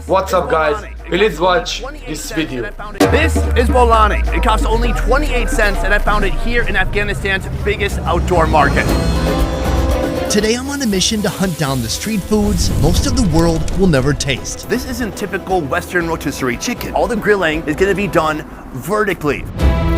What's up guys, please watch this video. This is bolani. It costs only 28 cents and I found it here in Afghanistan's biggest outdoor market. Today I'm on a mission to hunt down the street foods most of the world will never taste. This isn't typical Western rotisserie chicken. All the grilling is going to be done vertically.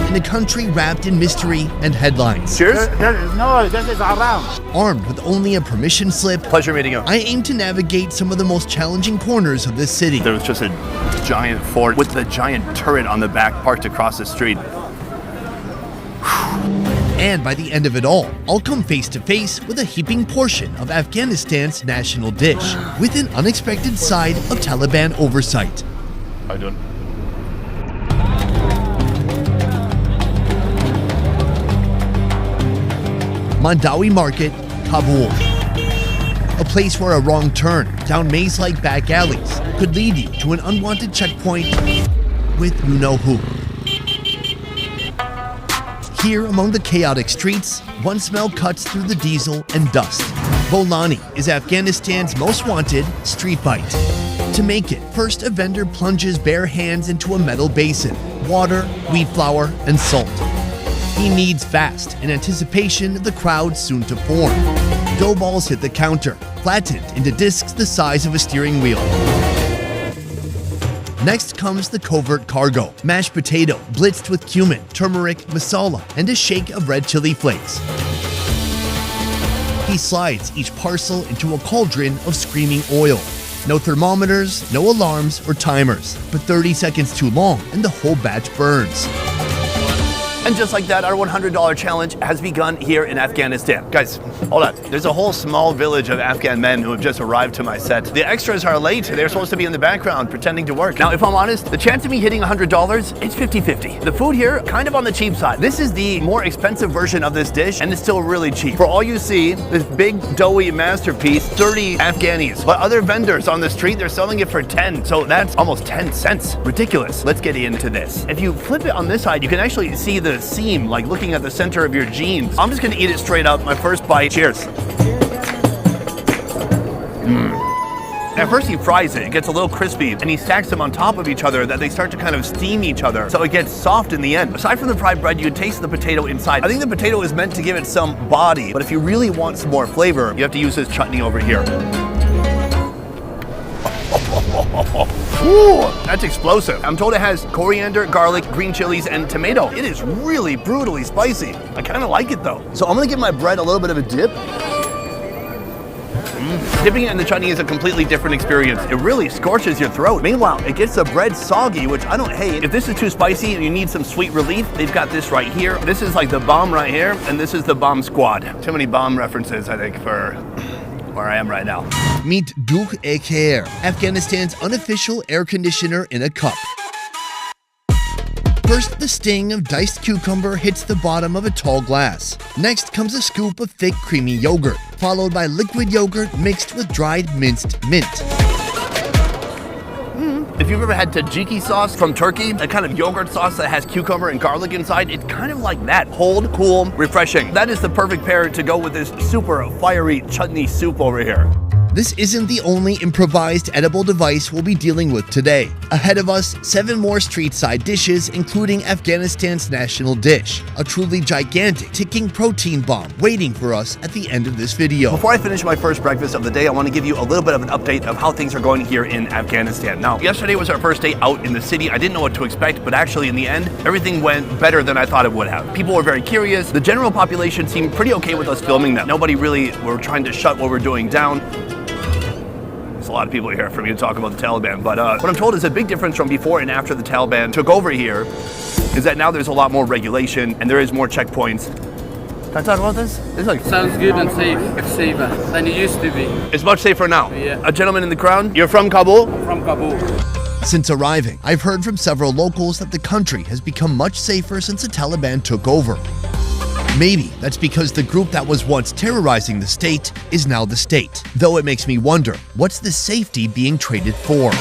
In a country wrapped in mystery and headlines. Cheers. No, this is around. Armed with only a permission slip, Pleasure meeting you. I aim to navigate some of the most challenging corners of this city. There was just a giant fort with a giant turret on the back parked across the street. And by the end of it all, I'll come face to face with a heaping portion of Afghanistan's national dish, with an unexpected side of Taliban oversight. I don't. Mandawi Market, Kabul. A place where a wrong turn down maze-like back alleys could lead you to an unwanted checkpoint with you-know-who. Here among the chaotic streets, one smell cuts through the diesel and dust. Bolani is Afghanistan's most wanted street fight. To make it, first a vendor plunges bare hands into a metal basin, water, wheat flour, and salt. He kneads fast in anticipation of the crowd soon to form. Dough balls hit the counter, flattened into discs the size of a steering wheel. Next comes the covert cargo, mashed potato blitzed with cumin, turmeric, masala, and a shake of red chili flakes. He slides each parcel into a cauldron of screaming oil. No thermometers, no alarms or timers, but 30 seconds too long and the whole batch burns. And just like that, our $100 challenge has begun here in Afghanistan. Guys, hold on. There's a whole small village of Afghan men who have just arrived to my set. The extras are late. They're supposed to be in the background pretending to work. Now, if I'm honest, the chance of me hitting $100, it's 50-50. The food here, kind of on the cheap side. This is the more expensive version of this dish, and it's still really cheap. For all you see, this big doughy masterpiece, 30 Afghanis. But other vendors on the street, they're selling it for 10. So that's almost 10 cents. Ridiculous. Let's get into this. If you flip it on this side, you can actually see the seam, like looking at the center of your jeans. I'm just gonna eat it straight up. My first bite. Cheers. At first he fries it, it gets a little crispy, and he stacks them on top of each other that they start to kind of steam each other, so it gets soft in the end. Aside from the fried bread, you can taste the potato inside. I think the potato is meant to give it some body, but if you really want some more flavor, you have to use this chutney over here. Ooh, that's explosive. I'm told it has coriander, garlic, green chilies, and tomato. It is really brutally spicy. I kind of like it though. So I'm gonna give my bread a little bit of a dip. Dipping it in the chutney is a completely different experience. It really scorches your throat. Meanwhile, it gets the bread soggy, which I don't hate. If this is too spicy and you need some sweet relief, they've got this right here. This is like the bomb right here, and this is the bomb squad. Too many bomb references, I think, for where I am right now. Meet Dukh-e-Khair, Afghanistan's unofficial air conditioner in a cup. First, the sting of diced cucumber hits the bottom of a tall glass. Next comes a scoop of thick, creamy yogurt, followed by liquid yogurt mixed with dried minced mint. If you've ever had tzatziki sauce from Turkey, a kind of yogurt sauce that has cucumber and garlic inside, it's kind of like that. Cold, cool, refreshing. That is the perfect pair to go with this super fiery chutney soup over here. This isn't the only improvised edible device we'll be dealing with today. Ahead of us, 7 more street-side dishes, including Afghanistan's national dish, a truly gigantic ticking protein bomb waiting for us at the end of this video. Before I finish my first breakfast of the day, I want to give you a little bit of an update of how things are going here in Afghanistan. Now, yesterday was our first day out in the city. I didn't know what to expect, but actually in the end, everything went better than I thought it would have. People were very curious. The general population seemed pretty okay with us filming them. Nobody really were trying to shut what we're doing down. There's a lot of people here for me to talk about the Taliban, but what I'm told is a big difference from before and after the Taliban took over here is that now there's a lot more regulation and there is more checkpoints. Can I talk about this? It's like sounds good and safe. It's safer than it used to be. It's much safer now. Yeah. A gentleman in the crowd. You're from Kabul? From Kabul. Since arriving, I've heard from several locals that the country has become much safer since the Taliban took over. Maybe that's because the group that was once terrorizing the state is now the state. Though it makes me wonder, what's the safety being traded for?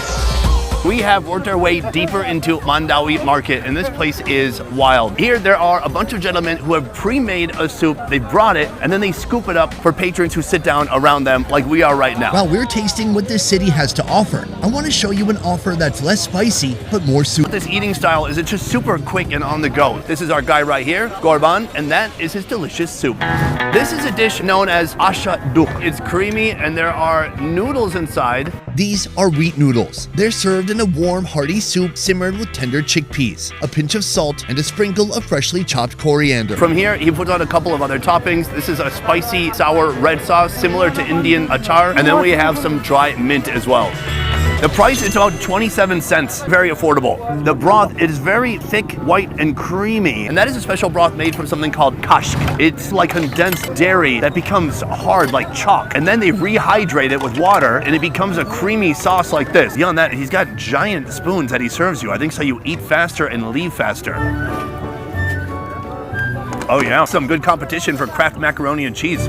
We have worked our way deeper into Mandawi Market, and this place is wild. Here there are a bunch of gentlemen who have pre-made a soup. They brought it, and then they scoop it up for patrons who sit down around them like we are right now. While we're tasting what this city has to offer, I want to show you an offer that's less spicy, but more soup. This eating style is just super quick and on the go. This is our guy right here, Gorban, and that is his delicious soup. This is a dish known as asha duk. It's creamy, and there are noodles inside. These are wheat noodles. They're served in a warm, hearty soup simmered with tender chickpeas, a pinch of salt, and a sprinkle of freshly chopped coriander. From here, he puts on a couple of other toppings. This is a spicy, sour red sauce, similar to Indian achar, and then we have some dry mint as well. The price is about 27 cents, very affordable. The broth is very thick, white, and creamy, and that is a special broth made from something called kashk. It's like condensed dairy that becomes hard like chalk, and then they rehydrate it with water, and it becomes a creamy sauce like this. Beyond that, he's got giant spoons that he serves you. I think so you eat faster and leave faster. Oh yeah, some good competition for Kraft macaroni and cheese.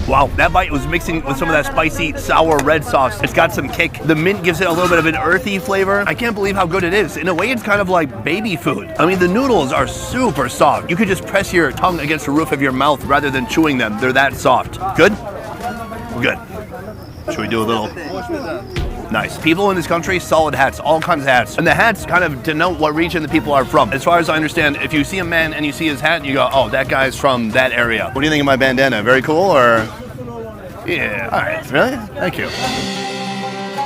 Wow, that bite was mixing with some of that spicy, sour red sauce. It's got some kick. The mint gives it a little bit of an earthy flavor. I can't believe how good it is. In a way, it's kind of like baby food. I mean, the noodles are super soft. You could just press your tongue against the roof of your mouth rather than chewing them. They're that soft. Good? Good. Should we do a little? Nice. People in this country, solid hats, all kinds of hats. And the hats kind of denote what region the people are from. As far as I understand, if you see a man and you see his hat, you go, oh, that guy's from that area. What do you think of my bandana? Very cool, or? Yeah, all right. Really? Thank you.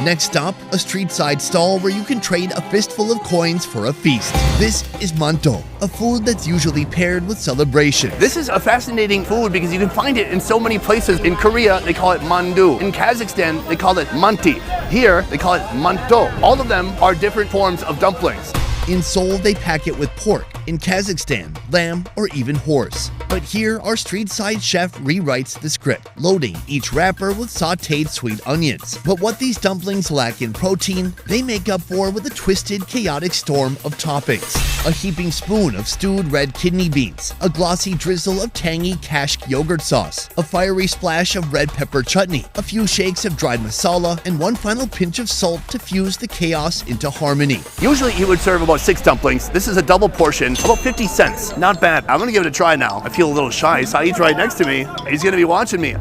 Next stop, a street side stall where you can trade a fistful of coins for a feast. This is manto, a food that's usually paired with celebration. This is a fascinating food because you can find it in so many places. In Korea, they call it mandu. In Kazakhstan, they call it manti. Here, they call it manto. All of them are different forms of dumplings. In Seoul, they pack it with pork. In Kazakhstan, lamb or even horse. But here, our street side chef rewrites the script, loading each wrapper with sautéed sweet onions. But what these dumplings lack in protein, they make up for with a twisted, chaotic storm of toppings. A heaping spoon of stewed red kidney beans, a glossy drizzle of tangy kashk yogurt sauce, a fiery splash of red pepper chutney, a few shakes of dried masala, and one final pinch of salt to fuse the chaos into harmony. Usually he would serve about 6 dumplings. This is a double portion, about 50 cents. Not bad. I'm gonna give it a try now. I feel a little shy. Saeed's right next to me. He's gonna be watching me.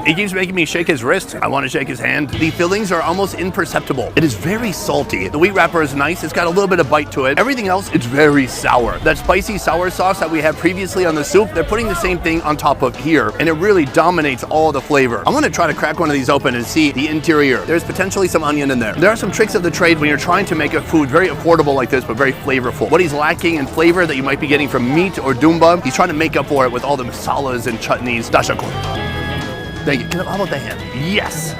He keeps making me shake his wrist. I want to shake his hand. The fillings are almost imperceptible. It is very salty. The wheat wrapper is nice. It's got a little bit of bite to it. Everything else, it's very sour. That spicy sour sauce that we had previously on the soup, they're putting the same thing on top of here, and it really dominates all the flavor. I'm gonna try to crack one of these open and see the interior. There's potentially some onion in there. There are some tricks of the trade when you're trying to make a food very affordable like this, but very flavorful. What he's lacking in flavor that you might be getting from meat or dumba, he's trying to make up for it with all the masalas and chutneys. Dashakur. Thank you. How about the hand? Yes.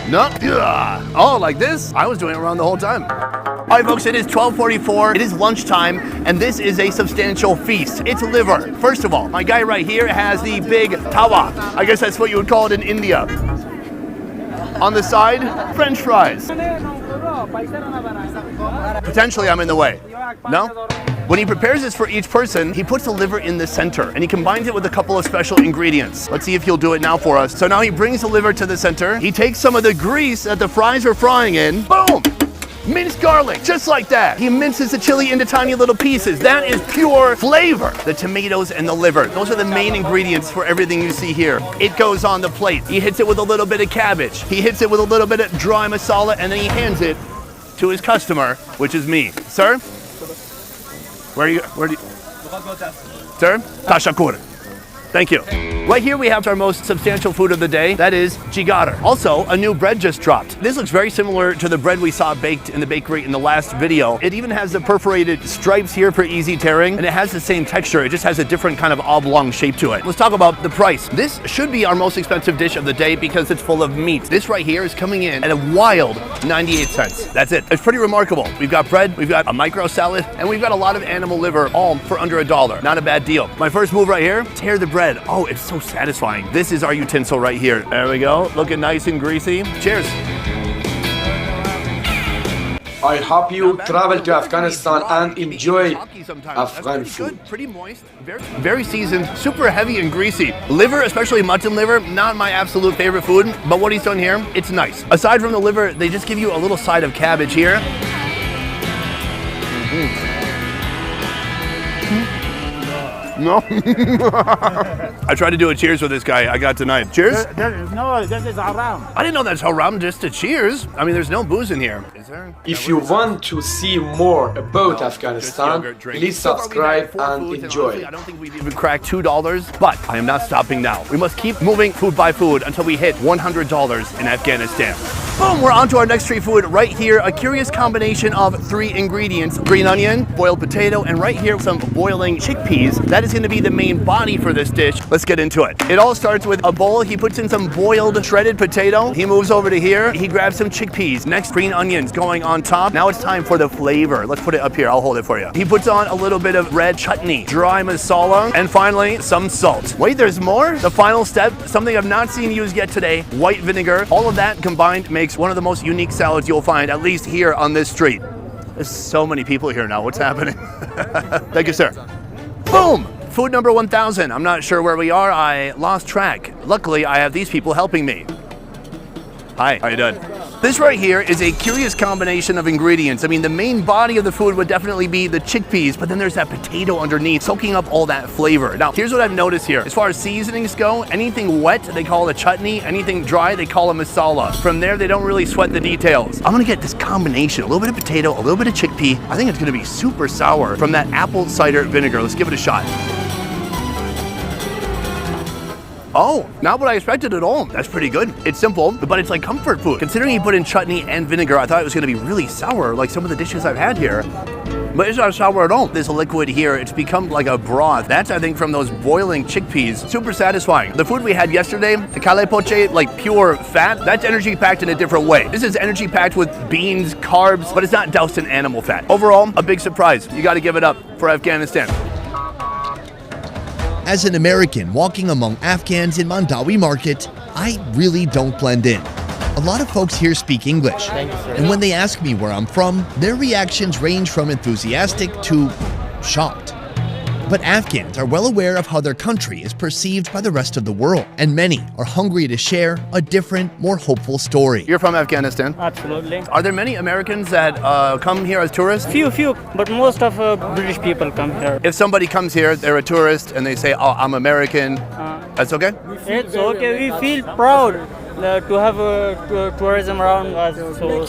No. Yeah. Oh, like this? I was doing it wrong the whole time. All right, folks, it is 12:44. It is lunchtime, and this is a substantial feast. It's liver. First of all, my guy right here has the big tawa. I guess that's what you would call it in India. On the side, French fries. Potentially, I'm in the way. No? When he prepares this for each person, he puts the liver in the center and he combines it with a couple of special ingredients. Let's see if he'll do it now for us. So now he brings the liver to the center. He takes some of the grease that the fries are frying in. Boom! Minced garlic, just like that. He minces the chili into tiny little pieces. That is pure flavor. The tomatoes and the liver, those are the main ingredients for everything you see here. It goes on the plate. He hits it with a little bit of cabbage. He hits it with a little bit of dry masala, and then he hands it to his customer, which is me. Sir? Where do you? Sir? Tashakur. Thank you. Right here we have our most substantial food of the day. That is jigar. Also, a new bread just dropped. This looks very similar to the bread we saw baked in the bakery in the last video. It even has the perforated stripes here for easy tearing, and it has the same texture. It just has a different kind of oblong shape to it. Let's talk about the price. This should be our most expensive dish of the day because it's full of meat. This right here is coming in at a wild 98 cents. That's it. It's pretty remarkable. We've got bread, we've got a micro salad, and we've got a lot of animal liver, all for under $1. Not a bad deal. My first move right here, tear the bread. Oh, it's so satisfying. This is our utensil right here. There we go. Looking nice and greasy. Cheers. I hope you travel to Afghanistan and enjoy Afghan That's food. good, pretty moist, very seasoned, super heavy and greasy. Liver, especially mutton liver, not my absolute favorite food, but what he's done here, it's nice. Aside from the liver, they just give you a little side of cabbage here. No. I tried to do a cheers with this guy I got tonight. Cheers? No, this is haram. I didn't know that's haram, just a cheers. I mean, there's no booze in here. Is there? If you want to see more about Just Afghanistan, yogurt drink. please So far we've had subscribe 4 and foods, enjoy. honestly, I don't think we've even cracked $2, but I am not stopping now. We must keep moving food by food until we hit $100 in Afghanistan. Boom, we're on to our next street food right here. A curious combination of 3 ingredients: green onion, boiled potato, and right here some boiling chickpeas. That is going to be the main body for this dish. Let's get into it. It all starts with a bowl. He puts in some boiled shredded potato. He moves over to here. He grabs some chickpeas. Next, green onions going on top. Now it's time for the flavor. Let's put it up here. I'll hold it for you. He puts on a little bit of red chutney, dry masala, and finally some salt. Wait, there's more? The final step, something I've not seen used yet today, white vinegar. All of that combined makes one of the most unique salads you'll find, at least here on this street. There's so many people here now. What's happening? Thank you, sir. Boom! Food number 1000. I'm not sure where we are. I lost track. Luckily, I have these people helping me. Hi, how you doing? This right here is a curious combination of ingredients. I mean, the main body of the food would definitely be the chickpeas, but then there's that potato underneath, soaking up all that flavor. Now, here's what I've noticed here. As far as seasonings go, anything wet, they call a chutney. Anything dry, they call a masala. From there, they don't really sweat the details. I'm gonna get this combination, a little bit of potato, a little bit of chickpea. I think it's gonna be super sour from that apple cider vinegar. Let's give it a shot. Oh, not what I expected at all. That's pretty good. It's simple, but it's like comfort food. Considering he put in chutney and vinegar, I thought it was gonna be really sour, like some of the dishes I've had here. But it's not sour at all. This liquid here, it's become like a broth. That's, I think, from those boiling chickpeas. Super satisfying. The food we had yesterday, the kale poche, like pure fat, that's energy packed in a different way. This is energy packed with beans, carbs, but it's not doused in animal fat. Overall, a big surprise. You gotta give it up for Afghanistan. As an American walking among Afghans in Mandawi Market, I really don't blend in. A lot of folks here speak English, and when they ask me where I'm from, their reactions range from enthusiastic to shocked. But Afghans are well aware of how their country is perceived by the rest of the world, and many are hungry to share a different, more hopeful story. You're from Afghanistan. Absolutely. Are there many Americans that come here as tourists? Few, but most of British people come here. If somebody comes here, they're a tourist, and they say, oh, I'm American, that's okay? It's okay. We feel proud to have tourism around us, so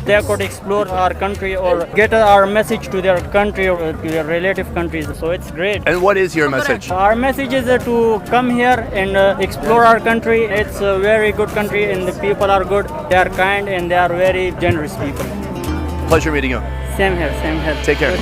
they could explore our country or get our message to their country or to their relative countries. So it's great. And what is your message? Our message is to come here and explore our country. It's a very good country, and the people are good. They are kind, and they are very generous people. Pleasure meeting you. Same here, same here. Take care.